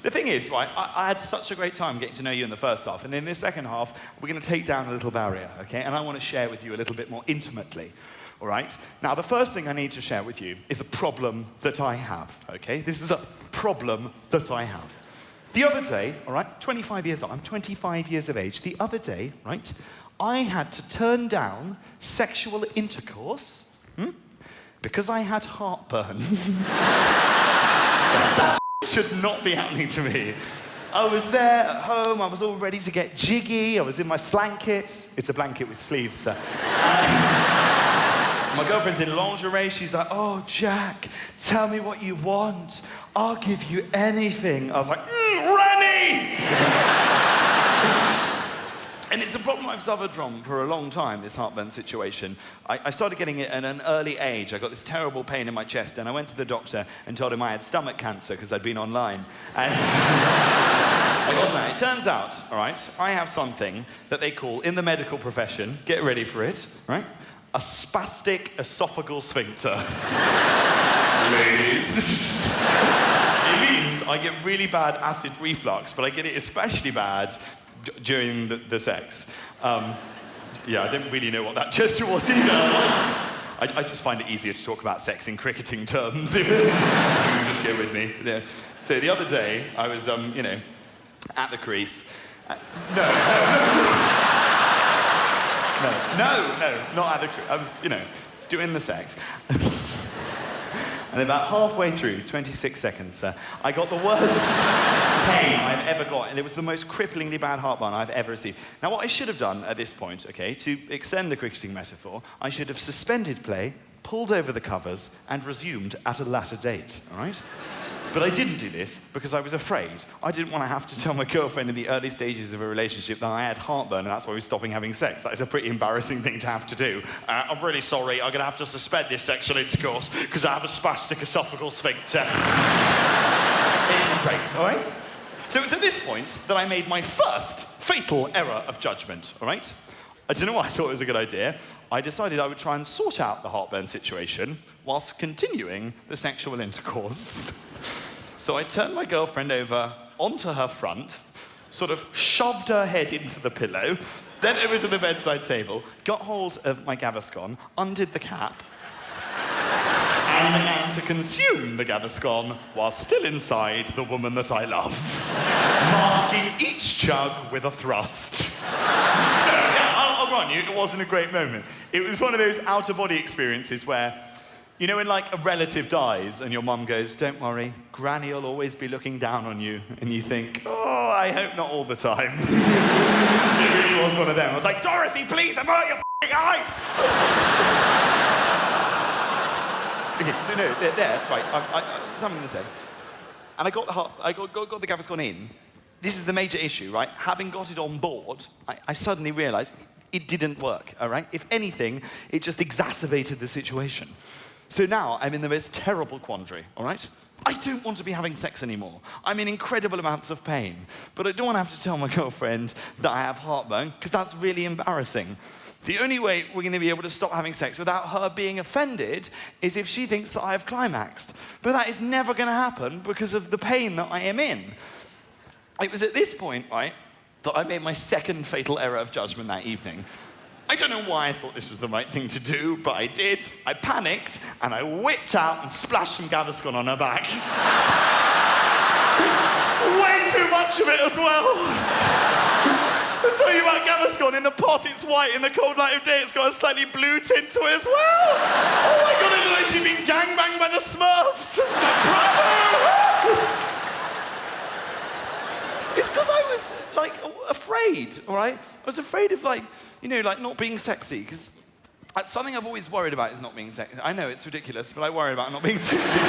The thing is, right, I had such a great time getting to know you in the first half, and in this second half, we're going to take down a little barrier, okay? And I want to share with you a little bit more intimately, all right? Now, the first thing I need to share with you is a problem that I have, okay? This is a problem that I have. The other day, all right, I'm 25 years of age. The other day, right, I had to turn down sexual intercourse because I had heartburn. That should not be happening to me. I was there at home, I was all ready to get jiggy, I was in my slanket. It's a blanket with sleeves, sir. My girlfriend's in lingerie, she's like, oh, Jack, tell me what you want. I'll give you anything. I was like, Rennie! And it's a problem I've suffered from for a long time, this heartburn situation. I started getting it at an early age. I got this terrible pain in my chest, and I went to the doctor and told him I had stomach cancer because I'd been online. And it turns out, all right, I have something that they call, in the medical profession, get ready for it, right? A spastic esophageal sphincter. Ladies. It means I get really bad acid reflux, but I get it especially bad during the sex. Yeah, I don't really know what that gesture was either. I just find it easier to talk about sex in cricketing terms. You just go with me. Yeah. So the other day, I was, at the crease. No, not at the crease. I was, doing the sex. And about halfway through, 26 seconds, I got the worst pain I've ever got, and it was the most cripplingly bad heartburn I've ever received. Now, what I should have done at this point, okay, to extend the cricketing metaphor, I should have suspended play, pulled over the covers, and resumed at a later date, all right? But I didn't do this because I was afraid. I didn't want to have to tell my girlfriend in the early stages of a relationship that I had heartburn and that's why we're stopping having sex. That is a pretty embarrassing thing to have to do. I'm really sorry, I'm going to have to suspend this sexual intercourse because I have a spastic esophageal sphincter. It's great, all right? So it's at this point that I made my first fatal error of judgment, all right? I don't know why I thought it was a good idea. I decided I would try and sort out the heartburn situation whilst continuing the sexual intercourse. So I turned my girlfriend over onto her front, sort of shoved her head into the pillow, then over to the bedside table, got hold of my Gaviscon, undid the cap, and began to consume the Gaviscon while still inside the woman that I love, masking each chug with a thrust. I'll grant you, it wasn't a great moment. It was one of those out-of-body experiences where, when like a relative dies and your mum goes, don't worry, Granny will always be looking down on you, and you think, oh, I hope not all the time. It really was one of them. I was like, Dorothy, please, I'm out your f***ing eye! Okay, so no, they're there, right, something to say. And I got the Gaviscon in. This is the major issue, right? Having got it on board, I suddenly realized it didn't work, all right? If anything, it just exacerbated the situation. So now I'm in the most terrible quandary, all right? I don't want to be having sex anymore. I'm in incredible amounts of pain, but I don't want to have to tell my girlfriend that I have heartburn, because that's really embarrassing. The only way we're going to be able to stop having sex without her being offended is if she thinks that I have climaxed. But that is never going to happen because of the pain that I am in. It was at this point, right, that I made my second fatal error of judgment that evening. I don't know why I thought this was the right thing to do, but I did. I panicked, and I whipped out and splashed some Gaviscon on her back. Way too much of it as well. I tell you about Gaviscon, in the pot it's white, in the cold light of day it's got a slightly blue tint to it as well. Oh my God, I've actually been gangbanged by the Smurfs. Bravo! It's because I was, afraid, all right? I was afraid of, not being sexy, because something I've always worried about is not being sexy. I know, it's ridiculous, but I worry about not being sexy.